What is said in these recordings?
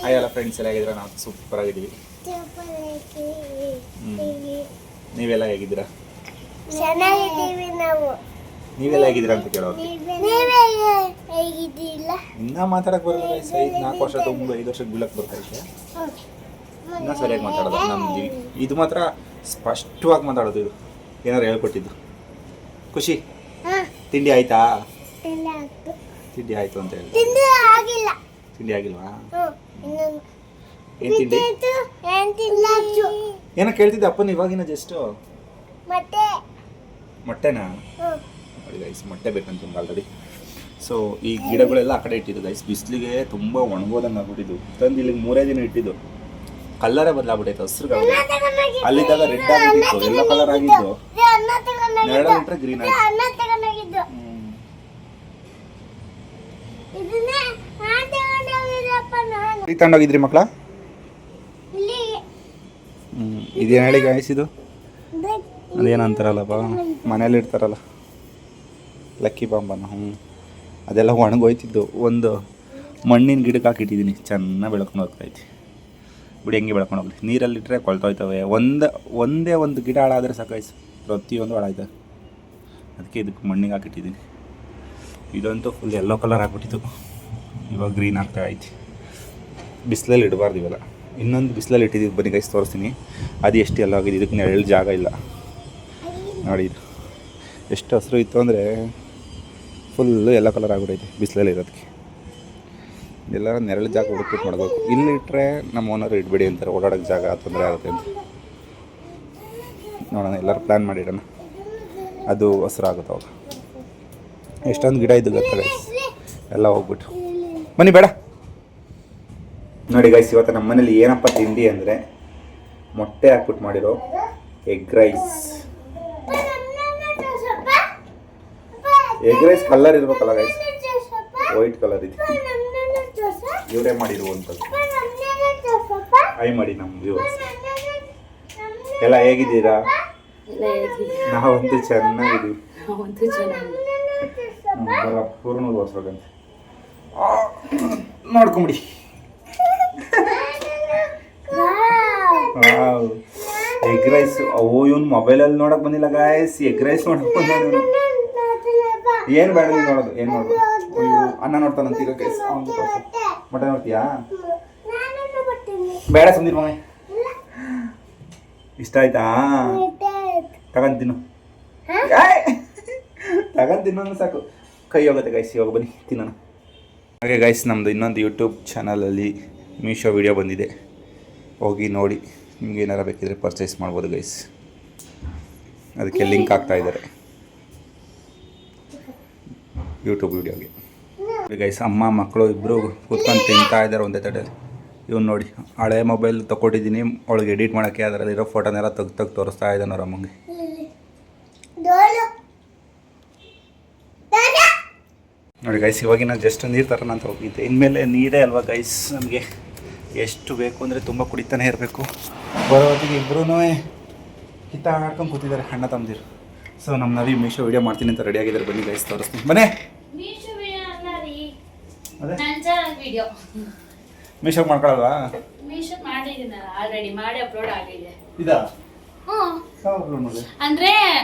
Hi ಎಲ್ಲ friends ಎಲ್ಲ ಹೇಗಿದ್ದೀರಾ? ನಾವು ಸೂಪರ್ ಆಗಿದ್ದೀವಿ. ನೀವೆಲ್ಲ ಹೇಗಿದ್ದೀರಾ? ಚೆನ್ನಾಗಿದ್ದೀವಿ ನಾವು. ನೀವೆಲ್ಲ ಹೇಗಿದ್ದೀರಾ ಅಂತ ಕೇಳೋದು. ಹೇಗಿದ್ದಿಲ್ಲ ಇನ್ನೂ ಮಾತಾಡಕ್ಕೆ ಬರಲ್ಲ. 4 ವರ್ಷ ತುಂಬ 5 ವರ್ಷಕ್ಕೆ ಬೀಳಕ್ಕೆ ಬರ್ತಾ ಇದೆ. ಇನ್ನೂ ಸರಿಯಾಗಿ ಮಾತಾಡೋದು ನಮ್ದು. ಇದು ಮಾತ್ರ ಸ್ಪಷ್ಟವಾಗಿ ಮಾತಾಡೋದು. ಇದು ಏನಾರು ಹೇಳ್ಕೊಟ್ಟಿದ್ದು. ಖುಷಿ ತಿಂಡಿ ಆಯ್ತಾ? ತಿಂಡಿ ಆಯ್ತು ಅಂತ ಹೇಳಿ. ತಿಂಡಿ ಆಗಿಲ್ವಾ? ಏನು ತಿಂಡಿ? ಏನೋ ಕೇಳ್ತಿದ್ದೆ ಅಪ್ಪನ ಇವಾಗಿನ ಜಸ್ಟ್. ಮೊಟ್ಟೆನಾ? ನೋಡಿ ಗೈಸ್, ಮೊಟ್ಟೆ ಬೇಕಂತ ಆಲ್ರೆಡಿ. ಸೊ ಈ ಗಿಡಗಳೆಲ್ಲ ಆ ಕಡೆ ಇಟ್ಟಿದ್ದು ಗೈಸ್. ಬಿಸಿಲಿಗೆ ತುಂಬ ಒಣಗೋದಂಗೆ ಆಗ್ಬಿಟ್ಟಿದ್ದು. ತಂದು ಇಲ್ಲಿಗೆ 3 ದಿನ ಇಟ್ಟಿದ್ದು. ಕಲ್ಲರೇ ಬದಲಾಗ್ಬಿಟ್ಟೈತೆ, ಹಸ್ರು. ಅಲ್ಲಿದ್ದಾಗ ರೆಡ್ ಆಗಿತ್ತು, ಎಲ್ಲೋ ಕಲರ್ ಆಗಿದ್ದು, ನೆರಳಿಟ್ರೆ ಗ್ರೀನ್ ಆಗಿತ್ತು. ತಗೊಂಡೋಗಿದ್ರಿ ಮಕ್ಕಳ? ಇದೇನು ಹೇಳಿ ಗಾಯ್ಸ್, ಇದು ಅದೇನು ಅಂತಾರಲ್ಲಪ್ಪ ಮನೇಲಿ ಇಡ್ತಾರಲ್ಲ, ಲಕ್ಕಿ ಬಾಂಬನ. ಅದೆಲ್ಲ ಒಣಗೋಯ್ತಿದ್ದು. ಒಂದು ಮಣ್ಣಿನ ಗಿಡಕ್ಕೆ ಹಾಕಿಟ್ಟಿದ್ದೀನಿ, ಚೆನ್ನಾಗಿ ಬೆಳ್ಕೊಂಡು ಹೋಗ್ತೈತಿ. ಬಿಡಿ ಹೆಂಗೆ ಬೆಳ್ಕೊಂಡು ಹೋಗ್ಲಿ. ನೀರಲ್ಲಿಟ್ಟರೆ ಕೊಳ್ತೋಯ್ತವೆ. ಒಂದೇ ಒಂದು ಗಿಡ ಹಾಳಾದರೆ ಸಾಕಾಯ್ತು, ಪ್ರತಿಯೊಂದು ಹಾಳಾಯ್ತವೆ. ಅದಕ್ಕೆ ಇದಕ್ಕೆ ಮಣ್ಣಿಗೆ ಹಾಕಿಟ್ಟಿದ್ದೀನಿ. ಇದಂತೂ ಫುಲ್ ಯೆಲ್ಲೋ ಕಲರ್ ಆಗಿಬಿಟ್ಟಿತ್ತು, ಇವಾಗ ಗ್ರೀನ್ ಆಗ್ತಾ ಐತಿ. ಬಿಸಿಲಲ್ಲಿ ಇಡಬಾರ್ದು ಇವೆಲ್ಲ. ಇನ್ನೊಂದು ಬಿಸಿಲಲ್ಲಿ ಇಟ್ಟಿದ್ದೀವಿ, ಬನ್ನಿ ಗೈಸ್ ತೋರಿಸ್ತೀನಿ. ಅದು ಎಷ್ಟು ಎಲ್ಲ ಆಗಿದೆ. ಇದಕ್ಕೆ ನೆರಳು ಜಾಗ ಇಲ್ಲ ನೋಡಿ. ಇದು ಎಷ್ಟು ಹಸಿರು ಇತ್ತು ಅಂದರೆ ಫುಲ್ಲು ಯೆಲ್ಲೋ ಕಲರ್ ಆಗಿಬಿಟ್ಟೈತೆ ಬಿಸಿಲಲ್ಲಿ ಇರೋದಕ್ಕೆ. ಎಲ್ಲರೂ ನೆರಳು ಜಾಗ ಹುಡುಕ್ಬಿಟ್ಟು ಮಾಡಬೇಕು. ಇಲ್ಲಿ ಇಟ್ಟರೆ ನಮ್ಮ ಓನರ್ ಇಡಬೇಡಿ ಅಂತಾರೆ, ಓಡಾಡೋಕ್ಕೆ ಜಾಗ ತೊಂದರೆ ಆಗುತ್ತೆ ಅಂತ. ನೋಡೋಣ, ಎಲ್ಲರೂ ಪ್ಲ್ಯಾನ್ ಮಾಡಿಡೋಣ. ಅದು ಹಸಿರು ಆಗುತ್ತೆ ಅವಾಗ. ಎಷ್ಟೊಂದು ಗಿಡ ಇದ್ದು ಗೊತ್ತಾ ಗೈಸ್, ಎಲ್ಲ ಹೋಗ್ಬಿಟ್ಟು. ಬನ್ನಿ ಬೇಡ ನೋಡಿ ಗೈಸ್, ಇವತ್ತು ನಮ್ಮ ಮನೇಲಿ ಏನಪ್ಪ ತಿಂಡಿ ಅಂದರೆ ಮೊಟ್ಟೆ ಹಾಕ್ಬಿಟ್ಟು ಮಾಡಿರೋ egg rice. Egg rice colour ಇರ್ಬೇಕಲ್ಲ ಗೈಸ್, ವೈಟ್ ಕಲರ್ ಇದೆ. ಇವರೇ ಮಾಡಿರುವಂಥದ್ದು. ಐ ಮಾಡಿ ನಮ್ಮ ವ್ಯೂವರ್ಸ್ ಎಲ್ಲ ಹೇಗಿದ್ದೀರಾ? ನಾವಂತೂ ಚೆನ್ನಾಗಿದ್ದೀವಿ. ಪೂರ್ಣ ತೋರಿಸ್ಬೇಕಂತ ನೋಡ್ಕೊಂಬಿಡಿ. Egg rice. ಇವನು ಮೊಬೈಲಲ್ಲಿ ನೋಡಕ್ ಬಂದಿಲ್ಲ ಗಾಯ್ಸ್, ಎಗ್ ರೈಸ್ ನೋಡಕ್ ಬಂದ. ಏನು ಬೇಡ ನೀವು ನೋಡೋದು, ಏನು ನೋಡೋದು? ಅನ್ನ ನೋಡ್ತಾನಂತೀರ ಗೈಸ್. ಮೊಟ್ಟೆ ನೋಡ್ತೀಯಾ? ಬೇಡ ಸುಂದಿರ್ ಮನೆ. ಇಷ್ಟ ಆಯ್ತಾ? ತಗೊಂಡು ತಿನ್ನೋದು ಸಾಕು. ಕೈ ಹೋಗುತ್ತೆ ಗೈಸ್. ಇವಾಗ ಬನ್ನಿ ತಿನ್ನೋಣ. ಹಾಗೆ ಗೈಸ್, ನಮ್ಮದು ಇನ್ನೊಂದು ಯೂಟ್ಯೂಬ್ ಚಾನಲಲ್ಲಿ ಮೀಶೋ ವಿಡಿಯೋ ಬಂದಿದೆ, ಹೋಗಿ ನೋಡಿ. ನಿಮ್ಗೆ ಏನಾರು ಬೇಕಿದ್ರೆ ಪರ್ಚೇಸ್ ಮಾಡ್ಬೋದು ಗೈಸ್. ಅದಕ್ಕೆ ಲಿಂಕ್ ಹಾಕ್ತಾ ಇದ್ದಾರೆ ಯೂಟ್ಯೂಬ್ ವಿಡಿಯೋಗೆ. ಗೈಸ್, ಅಮ್ಮ ಮಕ್ಕಳು ಇಬ್ಬರು ಕೂತ್ಕೊಂಡು ತಿಂತಾ ಇದ್ದಾರೆ ಒಂದೇ ತಡೆಯಲ್ಲಿ. ಇವ್ನು ನೋಡಿ, ಹಳೆ ಮೊಬೈಲ್ ತೊಗೊಟ್ಟಿದ್ದೀನಿ, ಅವಳಿಗೆ ಎಡಿಟ್ ಮಾಡೋಕ್ಕೆ ಅದರಲ್ಲಿರೋ ಫೋಟೋನೆಲ್ಲ ತೆಗ್ದು ತೋರಿಸ್ತಾ ಇದ್ದಾನೆ ಅವ್ರ ಅಮ್ಮಂಗೆ. ನೋಡಿ ಗೈಸ್, ಇವಾಗಿನ ಜಸ್ಟ್ ನೀರು ತರೋಣ ಅಂತ ಹೋಗಿದ್ದೆ. ಇನ್ಮೇಲೆ ನೀರೇ ಅಲ್ವಾ ಗೈಸ್ ನಮಗೆ. ಎಷ್ಟು ಬೇಕು ಅಂದರೆ ತುಂಬ ಕುಡಿತಾನೆ ಇರಬೇಕು. ಬರೋ ಹೊತ್ತಿಗೆ ಇಬ್ಬರೂ ಕಿತ್ತಾಡ್ಕೊಂಡು ಕೂತಿದ್ದಾರೆ ಅಣ್ಣ ತಮ್ಮದಿರು. ಸೊ ನಮ್ಮ ನವಿ ಮೀಶೋ ವಿಡಿಯೋ ಮಾಡ್ತೀನಿ ಅಂತ ರೆಡಿ ಆಗಿದ್ದಾರೆ. ಬನ್ನಿ ಗೈಸ್ ತೋರಿಸ್ತೀನಿ. ಬನ್ನಿ. ಮೀಶೋ ಮಾಡ್ಕೊಳ್ಳಲ್ವಾ? ಇದಾ ಅಂದ್ರೆ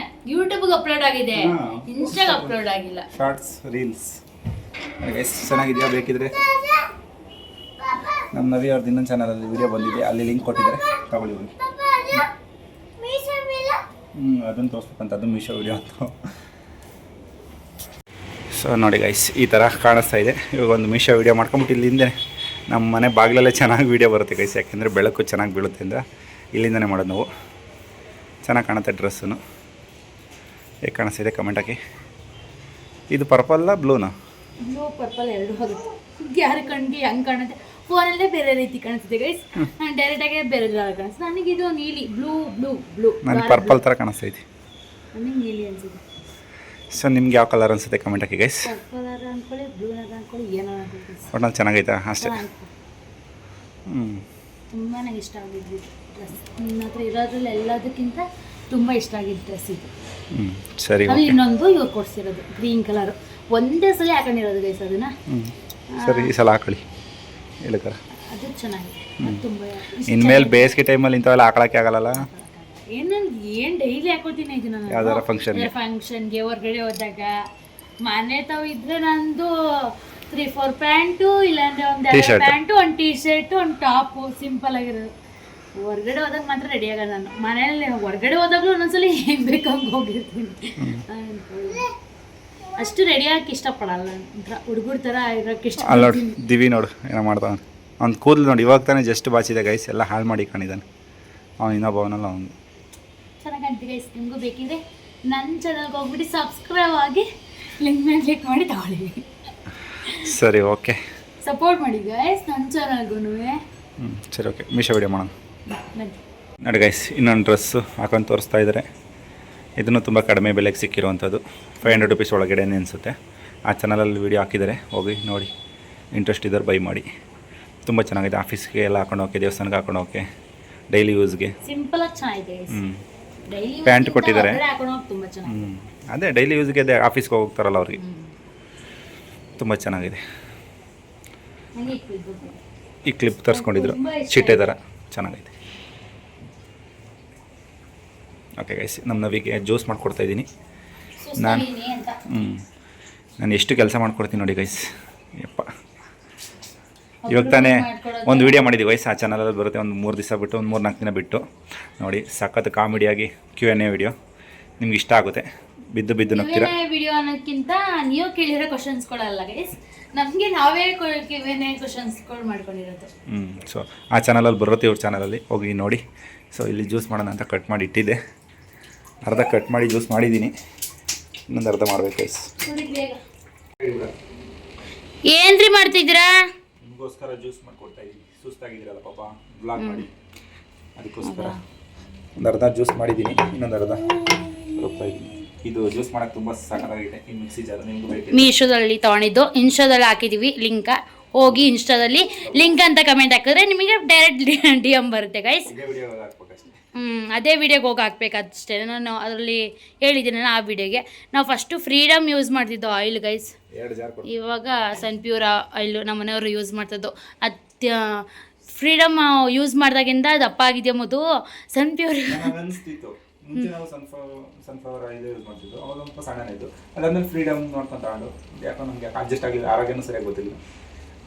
ಯೂಟ್ಯೂಬ್ಗೆ ಅಪ್ಲೋಡ್ ಆಗಿದೆ, ಇನ್ಸ್ಟಾಗೆ ಅಪ್ಲೋಡ್ ಆಗಿಲ್ಲ. ಶಾರ್ಟ್ಸ್ ರೀಲ್ಸ್ ಗೈಸ್ ಚೆನ್ನಾಗಿದೆಯಾ? ಬೇಕಿದ್ರೆ ನಮ್ಮ ನವಿ ಅವ್ರದ್ದು ಇನ್ನೊಂದು ಚಾನಲಲ್ಲಿ ವಿಡಿಯೋ ಬಂದಿದೆ, ಅಲ್ಲಿ ಲಿಂಕ್ ಕೊಟ್ಟಿದ್ದಾರೆ, ತಗೊಳ್ಳಿ ಹೋಗಿ. ಅದನ್ನು ತೋರಿಸ್ಬೇಕಂತ, ಅದು ಮೀಶೋ ವಿಡಿಯೋ ಅಂತ. ಸೊ ನೋಡಿ ಗೈಸ್, ಈ ಥರ ಕಾಣಿಸ್ತಾ ಇದೆ. ಇವಾಗ ಒಂದು ಮೀಶೋ ವಿಡಿಯೋ ಮಾಡ್ಕೊಂಬಿಟ್ಟು ಇಲ್ಲಿಂದ ನಮ್ಮ ಮನೆ ಬಾಗಿಲಲ್ಲೇ ಚೆನ್ನಾಗಿ ವೀಡಿಯೋ ಬರುತ್ತೆ ಗೈಸ್. ಯಾಕೆಂದರೆ ಬೆಳಕು ಚೆನ್ನಾಗಿ ಬೀಳುತ್ತೆ ಅಂದರೆ ಇಲ್ಲಿಂದನೇ ಮಾಡೋದು ನಾವು. ಚೆನ್ನಾಗಿ ಕಾಣುತ್ತೆ ಡ್ರೆಸ್ಸು. ಹೇಗೆ ಕಾಣಿಸ್ತಿದೆ ಕಮೆಂಟ್ ಹಾಕಿ. ಇದು ಪರ್ಪಲ್ಲ ಬ್ಲೂನಾ? ಬ್ಲೂ ಪರ್ಪಲ್ ಎರಡು ಹೋಗುತ್ತೆ. ಯಾರ ಕಣ್ಣಿಗೆ ಹೆಂಗೆ ಕಾಣುತ್ತೆ, ಫೋನಲ್ಲೇ ಬೇರೆ ರೀತಿ ಕಾಣಿಸ್ತಿದೆ ಗೈಸ್, ನಾನು ಡೈರೆಕ್ಟಾಗಿ ಬೇರೆ ಕಾಣಿಸ್ತು. ನನಗಿದು ನೀಲಿ, ಬ್ಲೂ ಬ್ಲೂ ಬ್ಲೂ ನನಗೆ ಪರ್ಪಲ್ ಥರ ಕಾಣಿಸ್ತೈತಿ. ನನಗೆ ನೀಲಿ ಅನ್ಸುತ್ತೆ. ಸೊ ನಿಮ್ಗೆ ಯಾವ ಕಲರ್ ಅನಿಸುತ್ತೆ ಕಮೆಂಟ್ ಹಾಕಿ ಗೈಸ್. ಪರ್ಪಲ್ ಅನ್ಕೊಳ್ಳಿ, ಬ್ಲೂ ಅನ್ಕೊಳ್ಳಿ, ಏನೋ ಅನ್ಕೊಳ್ಳಿ, ಒಟ್ನಲ್ಲಿ ಚೆನ್ನಾಗೈತಾ ಅಷ್ಟೇ. ತುಂಬಾ ಇಷ್ಟ ಆಗಿದ್ದು ಡ್ರೆಸ್. ನಿಮ್ಮ ಹತ್ರ ಇರೋದ್ರಲ್ಲಿ ಎಲ್ಲದಕ್ಕಿಂತ ತುಂಬ ಇಷ್ಟ ಆಗಿದ್ದು ಡ್ರೆಸ್ ಇದು. ಸರಿ. ಅದು ಇನ್ನೊಂದು ಇವ್ರು ಕೊಡ್ಸಿರೋದು ಗ್ರೀನ್ ಕಲರು, ಒಂದೇ ಸಲ ಹಾಕೊಂಡಿರೋದು ಗೈಸ್ ಅದನ್ನ. ಸರಿ, ಈ ಸಲ ಹಾಕೊಳ್ಳಿ. ಹೇಳಕ್ಕಾರ ಅದು ಚೆನ್ನಾಗಿದೆ ಅದು ತುಂಬ ಇನ್ಮೇಲೆ ಬೇಸಿಗೆ ಟೈಮಲ್ಲಿ ಇಂಥವೆಲ್ಲ ಹಾಕೊಳಕ್ಕೆ ಆಗಲ್ಲ. ಏನು ಡೈಲಿ ಹಾಕೋತೀನಿ ಇದನ್ನ ಯಾವ್ದಾರ ಫಂಕ್ಷನ್ಗೆ ಹೊರಗಡೆ ಹೋದಾಗ. ಮನೆ ತಾವು ಇದ್ರೆ ನಂದು 3-4 ಪ್ಯಾಂಟು, ಇಲ್ಲಾಂದ್ರೆ ಒಂದು 2 ಪ್ಯಾಂಟು, ಒಂದು ಟೀ ಶರ್ಟು, ಒಂದು ಟಾಪು, ಸಿಂಪಲ್ ಆಗಿರೋದು. ಹೊರಗಡೆ ಹೋದಾಗ ಮಾತ್ರ ರೆಡಿ ಆಗೋದು ನಾನು. ಮನೆಯಲ್ಲಿ ಹೊರಗಡೆ ಹೋದಾಗಲೂ ಒಂದೊಂದ್ಸಲಿ ಹೆಂಗೆ ಬೇಕು ಹಂಗೆ ಹೋಗಿರ್ತೀನಿ. ಅಷ್ಟು ರೆಡಿ ಆಗಕ್ಕೆ ಇಷ್ಟಪಡಲ್ಲ, ಒಂಥರ ಹುಡುಗರ ಥರ ಇರೋಕ್ಕೆ ಇಷ್ಟ. ಅಲ್ಲಿ ನೋಡಿ ದಿವಿ ನೋಡು ಏನೋ ಮಾಡ್ತಾನೆ. ಅವ್ನು ಕೂದಲು ನೋಡಿ ಇವಾಗ ತಾನೇ ಜಸ್ಟ್ ಬಾಚಿದೆ ಗೈಸ್, ಎಲ್ಲ ಹಾಳು ಮಾಡಿ ಕಾಣಿದ್ದಾನೆ ಅವ್ನು. ಇನ್ನೊಬ್ಬವನಲ್ಲ ಅವ್ನು ಚೆನ್ನಾಗಿ ಕಾಣ್ತಿ ಗೈಸ್. ನಿಮಗೂ ಬೇಕಿದ್ರೆ ನನ್ನ ಚಾನಲ್ಗೆ ಹೋಗ್ಬಿಟ್ಟು ಸಬ್ಸ್ಕ್ರೈಬ್ ಆಗಿ ಲಿಂಕ್ ಮೇಲೆ ಕ್ಲಿಕ್ ಮಾಡಿ ತಗೊಳ್ಳಿ. ಸರಿ ಓಕೆ, ಸಪೋರ್ಟ್ ಮಾಡಿ ಗೈಸ್ ನನ್ನ ಚಾನಲ್ಗೂ. ಸರಿ ಓಕೆ, ಮೀಶೋ ವಿಡಿಯೋ ಮಾಡೋಣ ನೋಡಿ ಗೈಸ್. ಇನ್ನೊಂದು ಡ್ರೆಸ್ಸು ಹಾಕೊಂಡು ತೋರಿಸ್ತಾ ಇದ್ದಾರೆ. ಇದನ್ನು ತುಂಬ ಕಡಿಮೆ ಬೆಲೆಗೆ ಸಿಕ್ಕಿರುವಂಥದ್ದು, 500 ರುಪೀಸ್ ಒಳಗಡೆ ಅನಿಸುತ್ತೆ. ಆ ಚಾನಲಲ್ಲಿ ವೀಡಿಯೋ ಹಾಕಿದ್ದಾರೆ, ಹೋಗಿ ನೋಡಿ. ಇಂಟ್ರೆಸ್ಟ್ ಇದ್ದಾರೆ ಬೈ ಮಾಡಿ. ತುಂಬ ಚೆನ್ನಾಗಿದೆ. ಆಫೀಸ್ಗೆ ಎಲ್ಲ ಹಾಕೊಂಡು ಹೋಗಿ, ದೇವಸ್ಥಾನಕ್ಕೆ ಹಾಕೊಂಡು ಹೋಗಿ, ಡೈಲಿ ಯೂಸ್ಗೆ ಸಿಂಪಲ್ ಆಗಿ ಚೆನ್ನಾಗಿದೆ. ಪ್ಯಾಂಟ್ ಕೊಟ್ಟಿದ್ದಾರೆ. ತುಂಬ ಚೆನ್ನಾಗಿದೆ. ಅದೇ ಡೈಲಿ ಯೂಸ್ಗೆ, ಅದೇ ಆಫೀಸ್ಗೆ ಹೋಗ್ತಾರಲ್ಲ ಅವ್ರಿಗೆ ತುಂಬ ಚೆನ್ನಾಗಿದೆ. ಈ ಕ್ಲಿಪ್ ತರಿಸ್ಕೊಂಡಿದ್ರು, ಚಿಟ್ಟೆ ಥರ ಚೆನ್ನಾಗೈತೆ. ಓಕೆ ಗೈಸ್, ನಮ್ಮ ನವಿಗೆ ಜ್ಯೂಸ್ ಮಾಡ್ಕೊಡ್ತಾಯಿದ್ದೀನಿ ನಾನು ಎಷ್ಟು ಕೆಲಸ ಮಾಡ್ಕೊಡ್ತೀನಿ ನೋಡಿ ಗೈಸ್. ಯಪ್ಪ, ಇವಾಗ ತಾನೇ ಒಂದು ವೀಡಿಯೋ ಮಾಡಿದ್ದೀವಿ ಗೈಸ್, ಆ ಚಾನಲಲ್ಲಿ ಬರುತ್ತೆ. ಒಂದು 3 ದಿವಸ ಬಿಟ್ಟು, ಒಂದು 3-4 ದಿನ ಬಿಟ್ಟು ನೋಡಿ. ಸಖತ್ ಕಾಮಿಡಿಯಾಗಿ Q&A ವಿಡಿಯೋ ನಿಮ್ಗೆ ಇಷ್ಟ ಆಗುತ್ತೆ. ಬಿದ್ದು ನಗ್ತೀರಾ. ವಿಡಿಯೋ ಅನ್ನೋಕ್ಕಿಂತ ನೀವು ಕೇಳಿರೋ ಕ್ವಶನ್ಸ್ಗಳಲ್ಲ ಗೈಸ್, ನಮಗೆ ನಾವೇ ಕ್ವಶನ್ಸ್ಗಳು ಮಾಡ್ಕೊಂಡಿರೋದು. ಸೊ ಆ ಚಾನಲಲ್ಲಿ ಬರುತ್ತೆ, ಇವ್ರ ಚಾನಲಲ್ಲಿ ಹೋಗಿ ನೋಡಿ. ಸೊ ಇಲ್ಲಿ ಜ್ಯೂಸ್ ಮಾಡೋಣ ಅಂತ ಕಟ್ ಮಾಡಿ ಇಟ್ಟಿದ್ದೆ. ಅರ್ಧ ಕಟ್ ಮಾಡಿ ಜ್ಯೂಸ್ ಮಾಡಿದ್ದೀನಿ, ಇನ್ನೊಂದು ಅರ್ಧ ಮಾಡ್ಬೇಕು ಗೈಸ್. ಏನ್ರಿ ಮಾಡ್ತಿದ್ದೀರಾ? ನಿಮಗೋಸ್ಕರ ಜ್ಯೂಸ್ ಮಾಡ್ಕೊಡ್ತಾ ಇದ್ದೀನಿ. ಸುಸ್ತಾಗಿದ್ದೀರಲ್ಲ ಪಾಪ ಬ್ಲಾಗ್ ಮಾಡಿ, ಅದಕ್ಕೋಸ್ಕರ ಒಂದು ಅರ್ಧ ಜ್ಯೂಸ್ ಮಾಡಿದ್ದೀನಿ, ಇನ್ನೊಂದು ಅರ್ಧ ಹೋಗ್ತಾ ಇದ್ದೀನಿ. ಇದು ಜ್ಯೂಸ್ ಮಾಡೋಕ್ಕೆ ತುಂಬ ಸಕ್ಕತ್ತಾಗಿದೆ. ಈ ಮಿಕ್ಸಿ ಜಾರ್ ನಿಮ್ಗೆ ಬೇಕು. ಮೀಶೋದಲ್ಲಿ ತೊಗೊಂಡಿದ್ದು, ಇನ್ಸ್ಟಾದಲ್ಲಿ ಹಾಕಿದ್ದೀವಿ ಲಿಂಕ. ಹೋಗಿ ಇನ್ಸ್ಟಾದಲ್ಲಿ ಲಿಂಕ್ ಅಂತ ಕಮೆಂಟ್ ಹಾಕಿದ್ರೆ ನಿಮಗೆ ಡೈರೆಕ್ಟ್ DM ಬರುತ್ತೆ ಗೈಸ್. ಅದೇ ವಿಡಿಯೋಗೆ ಹೋಗಿ ಹಾಕ್ಬೇಕಷ್ಟೇ. ನಾನು ಅದರಲ್ಲಿ ಹೇಳಿದ್ದೀನಿ ಆ ವಿಡಿಯೋಗೆ. ನಾವು ಫಸ್ಟು ಫ್ರೀಡಮ್ ಯೂಸ್ ಮಾಡ್ತಿದ್ದೋ ಆಯಿಲ್ ಗೈಸ್, ಇವಾಗ ಸನ್ಪ್ಯೂರ್ ಆಯಿಲ್ ನಮ್ಮ ಮನೆಯವರು ಯೂಸ್ ಮಾಡ್ತಿದ್ದು. ಅದು ಫ್ರೀಡಮ್ ಯೂಸ್ ಮಾಡಿದಾಗಿಂದ ದಪ್ಪ ಆಗಿದೆಯಾ ಮದು. ಸನ್ಪ್ಯೂರ್ ಮುಂಚೆ ನಾವು ಸನ್ಫ್ಲವರ್ ಆಯಿಲ್ ಯೂಸ್ ಮಾಡ್ತಿದ್ದು, ಅವಾಗ ಸ್ವಲ್ಪ ಸಣ್ಣನೇ ಇದ್ದು. ಅದಾದ್ಮೇಲೆ ಫ್ರೀಡಮ್ ನೋಡ್ಕೊಂಡು ತಗೊಂಡು, ಯಾಕೋ ನಮಗೆ ಅಡ್ಜಸ್ಟ್ ಆಗಲಿಲ್ಲ, ಆರೋಗ್ಯನೂ ಸರಿಯಾಗಿ ಗೊತ್ತಿಲ್ಲ.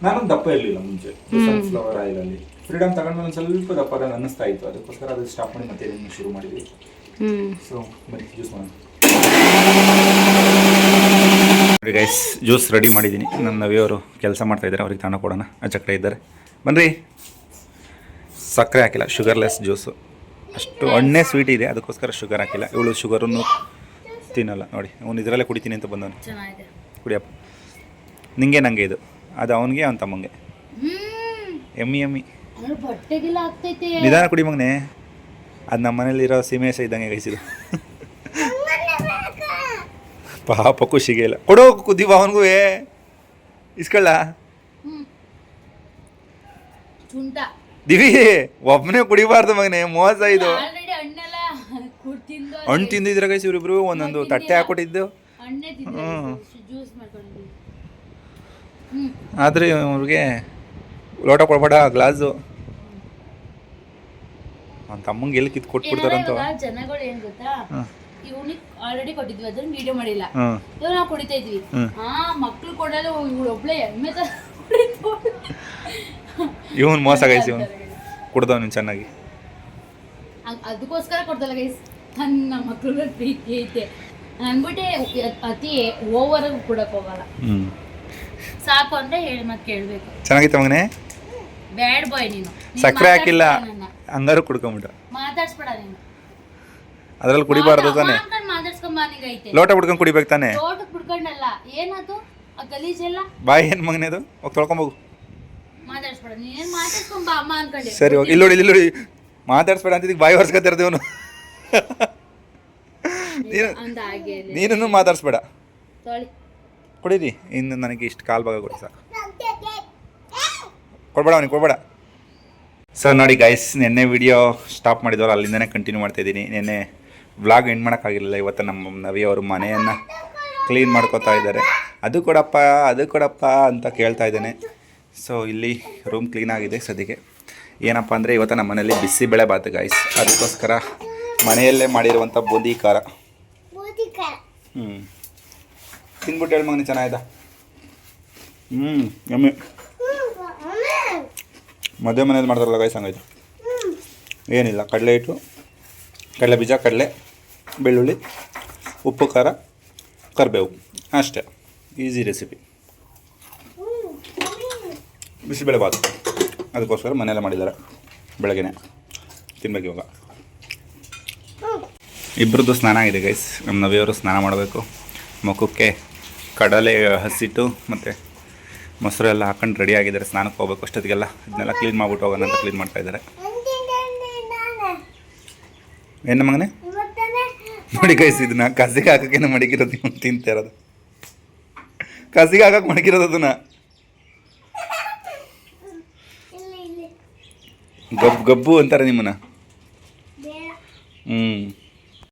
ನಾನೊಂದು ದಪ್ಪ ಇರಲಿಲ್ಲ ಮುಂಚೆ ಸನ್ಫ್ಲವರ್ ಆಯಿಲಲ್ಲಿ. ಫ್ರೀಡಮ್ ತಗೊಂಡ್ಮೇಲೆ ಒಂದು ಸ್ವಲ್ಪ ದಪ್ಪ ಅನ್ನಿಸ್ತಾ ಇತ್ತು, ಅದಕ್ಕೋಸ್ಕರ ಅದು ಸ್ಟಾಪ್ ಮಾಡಿ ಮತ್ತೆ ಇದನ್ನು ಶುರು ಮಾಡಿದ್ವಿ. ಸೊ ಬರೀ ಜ್ಯೂಸ್ ಮಾಡೋಣ ನೋಡಿ ಗೈಸ್. ಜ್ಯೂಸ್ ರೆಡಿ ಮಾಡಿದ್ದೀನಿ. ನನ್ನ ನವಿಯವರು ಕೆಲಸ ಮಾಡ್ತಾಯಿದ್ದಾರೆ, ಅವ್ರಿಗೆ ತಾಣ ಕೊಡೋಣ. ಅಚ್ಚಕಡೆ ಇದ್ದಾರೆ, ಬನ್ನಿರಿ. ಸಕ್ಕರೆ ಹಾಕಿಲ್ಲ, ಶುಗರ್ಲೆಸ್ ಜ್ಯೂಸು. ಅಷ್ಟು ಹಣ್ಣೆ ಸ್ವೀಟ್ ಇದೆ, ಅದಕ್ಕೋಸ್ಕರ ಶುಗರ್ ಹಾಕಿಲ್ಲ. ಇವಳು ಶುಗರನ್ನು ತಿನ್ನಲ್ಲ ನೋಡಿ. ಅವ್ನು ಇದರಲ್ಲೇ ಕುಡಿತೀನಿ ಅಂತ ಬಂದವನು. ಕುಡಿಯಪ್ಪ, ನಿಂಗೆ ನನಗೆ ಇದು, ಅದು ಅವನಿಗೆ ಅವನ ತಮ್ಮಂಗೆ. ಎಮ್ಮಿ ನಿಧಾನ ಕುಡಿ ಮಗನೆ. ಅದು ನಮ್ಮ ಮನೇಲಿರೋ ಸೀಮೆಸ ಇದ್ದಂಗೆ ಗೈಸಿದು. ಪಾಪ ಖುಷಿಗೆ ಇಲ್ಲ. ಕೊಡೋ ಕುದೀವ ಅವನಿಗೂ ಇಸ್ಕೊಳ್ಳ. ದಿವಿ ಒಬ್ಬನೇ ಕುಡಿಬಾರ್ದು ಮಗನೆ, ಮೋಸ ಇದು. ಹಣ್ಣು ತಿಂದಿದ್ರೆ ಗೈಸ್ ಇವರಿಬ್ರು ಒಂದೊಂದು ತಟ್ಟೆ ಹಾಕೊಟ್ಟಿದ್ದು. ಆದರೆ ಅವ್ರಿಗೆ ಲೋಟ ಕೊಡ್ಬೇಡ, ಗ್ಲಾಸು. ಅವ್ನ ತಮ್ಮಂಗೆ ಎಲ್ಲಿ ಕಿತ್ತು ಕೊಟ್ಬಿಡ್ತಾರಂತ. ಜನಗಳು ಏನ್ ಗೊತ್ತಾ, ಇವನಿಗೆ ಆಲ್ರೆಡಿ ಕೊಟ್ಟಿದ್ವಿ, ಅದನ್ನ ವಿಡಿಯೋ ಮಾಡಿಲ್ಲ. ಇವಾಗ ನಾವು ಕುಡಿತಾ ಇದ್ವಿ, ಮಕ್ಳು ಕೊಡಲ್ಲ, ಇವಳು ಒಬ್ಳೆ ಎಮ್ಮೆ ತರ. ಇವನ್ ಮೋಸ ಗೈಸ್, ಇವನು ಕುಡ್ದವ್ ಚೆನ್ನಾಗಿ. ಅದಕ್ಕೋಸ್ಕರ ಕೊಡ್ತಲ್ಲ ಗೈಸ್, ನನ್ನ ಮಕ್ಳು ಪ್ರೀತಿ ಐತೆ ಅನ್ಬಿಟ್ಟೆ ಅತಿ ಓವರ್ ಕೊಡಕ್ ಹೋಗಲ್ಲ. ಸಾಕು ಅಂದ್ರೆ ಹೇಳಿ ಮತ್ತೆ ಕೇಳ್ಬೇಕು. ಚೆನ್ನಾಗಿತ್ತು ಮಗನೆ. ಬ್ಯಾಡ್ ಬಾಯ್ ನೀನು. ಸಕ್ಕರೆ ಹಾಕಿಲ್ಲ, ಹಂಗಾರು ಕುಡ್ಕೊಂಬಿಟ್ಟು ಮಾತಾಡ್ಸ್ಬೇಡ ನೀನು. ಅದ್ರಲ್ಲಿ ಕುಡಿಬಾರ್ದು ತಾನೆ. ಮಾತಾಡ್ಸ್ಕೊಂಬಾನಿಗೈತೆ, ಲೋಟ ಬಿಡ್ಕೊಂಡು ಕುಡಿಬೇಕು ತಾನೆ. ಲೋಟಕ್ಕೆ ಬಿಡ್ಕೊಂಡಲ್ಲ, ಏನದು ಆ ಗಲೀಜೆಲ್ಲ. ಬಾಯ್ ಏನ್ ಮಗನೆ ಅದು, ಹೋಗಿ ತೊಳ್ಕೊಂಬೋಗು. ಮಾತಾಡ್ಸ್ಬೇಡ ನೀನ್, ಮಾತಾಡ್ಸ್ಕೊಂಬ ಅಮ್ಮ ಅನ್ಕೊಂಡೆ. ಸರಿ ಹೋಗಿ. ಇಲ್ಲಿ ನೋಡಿ, ಇಲ್ಲಿ ನೋಡಿ, ಮಾತಾಡ್ಸ್ಬೇಡ ಅಂತಿದ್ದೀವಿ, ಬಾಯಿ ಹೊರ್ಸ್ಕೊತಿರ್ತೀವಿ ಅವನು. ನೀನು ಮಾತಾಡ್ಸ್ಬೇಡ. ಕೊಡಿರಿ, ಇನ್ನು ನನಗೆ ಇಷ್ಟು ಕಾಲು ಭಾಗ ಕೊಡಿ ಸಾಕು. ಕೊಡ್ಬೇಡ ಅವನಿಗೆ, ಕೊಡ್ಬೇಡ. ಸರ್ ನೋಡಿ ಗೈಸ್, ನಿನ್ನೆ ವಿಡಿಯೋ ಸ್ಟಾಪ್ ಮಾಡಿದವರು ಅಲ್ಲಿಂದನೇ ಕಂಟಿನ್ಯೂ ಮಾಡ್ತಾಯಿದ್ದೀನಿ. ನಿನ್ನೆ ವ್ಲಾಗ್ ಎಂಡ್ ಮಾಡೋಕ್ಕಾಗಿರಲಿಲ್ಲ. ಇವತ್ತು ನಮ್ಮ ನವಿಯವರು ಮನೆಯನ್ನು ಕ್ಲೀನ್ ಮಾಡ್ಕೋತಾ ಇದ್ದಾರೆ. ಅದು ಕೊಡಪ್ಪ ಅಂತ ಕೇಳ್ತಾ ಇದ್ದಾನೆ. ಸೊ ಇಲ್ಲಿ ರೂಮ್ ಕ್ಲೀನ್ ಆಗಿದೆ ಸದ್ಯಕ್ಕೆ. ಏನಪ್ಪ ಅಂದರೆ ಇವತ್ತು ನಮ್ಮ ಮನೇಲಿ ಬಿಸಿಬೇಳೆ ಬಾತು ಗಾಯ್ಸ್, ಅದಕ್ಕೋಸ್ಕರ ಮನೆಯಲ್ಲೇ ಮಾಡಿರುವಂಥ ಬೂಂದಿ ಖಾರ. ತಿಂದ್ಬಿಟ್ಟು ಹೇಳಿ ಮಗನಿ ಚೆನ್ನಾಗಿದೆ. ಎಮ್ಮೆ ಮದುವೆ ಮನೇಲಿ ಮಾಡ್ತಾರಲ್ಲ ಗಾಯ್ಸ್, ಹಂಗಾಯ್ತು. ಏನಿಲ್ಲ, ಕಡಲೆ ಹಿಟ್ಟು, ಕಡಲೆ ಬೀಜ, ಕಡಲೆ, ಬೆಳ್ಳುಳ್ಳಿ, ಉಪ್ಪು, ಖಾರ, ಕರಿಬೇವು, ಅಷ್ಟೇ. Easy recipe. ಬಿಸಿಬೇಳೆ ಬಾತು ಅದಕ್ಕೋಸ್ಕರ ಮನೆಯಲ್ಲೇ ಮಾಡಿದ್ದಾರೆ. ಬೆಳಗ್ಗೆನೆ ತಿನ್ಬೇಕು ಇವಾಗ. ಇಬ್ಬರದ್ದು ಸ್ನಾನ ಆಗಿದೆ ಗೈಸ್. ನಮ್ಮ ನವಿಯವರು ಸ್ನಾನ ಮಾಡಬೇಕು. ಮುಖಕ್ಕೆ ಕಡಲೆ ಹಸಿಟ್ಟು ಮತ್ತು ಮೊಸರು ಎಲ್ಲ ಹಾಕೊಂಡು ರೆಡಿ ಆಗಿದ್ದಾರೆ. ಸ್ನಾನಕ್ಕೆ ಹೋಗ್ಬೇಕು ಅಷ್ಟೊತ್ತಿಗೆಲ್ಲ. ಇದನ್ನೆಲ್ಲ ಕ್ಲೀನ್ ಮಾಡ್ಬಿಟ್ಟು ಹೋಗೋಣ ಅಂತ ಕ್ಲೀನ್ ಮಾಡ್ತಾಯಿದ್ದಾರೆ. ಏನು ಮಗನೇ ನೋಡಿ ಗೈಸ್, ಇದನ್ನ ಕಸಿಗೆ ಹಾಕೋಕ್ಕೇನು ಮಡಗಿರೋದು, ಇವನು ತಿಂತಾ ಇರೋದು. ಕಸಿಗೆ ಹಾಕಕ್ಕೆ ಮಡಗಿರೋದು ಅದನ್ನ. ಗಬ್ಬು ಅಂತಾರೆ ನಿಮ್ಮನ್ನ.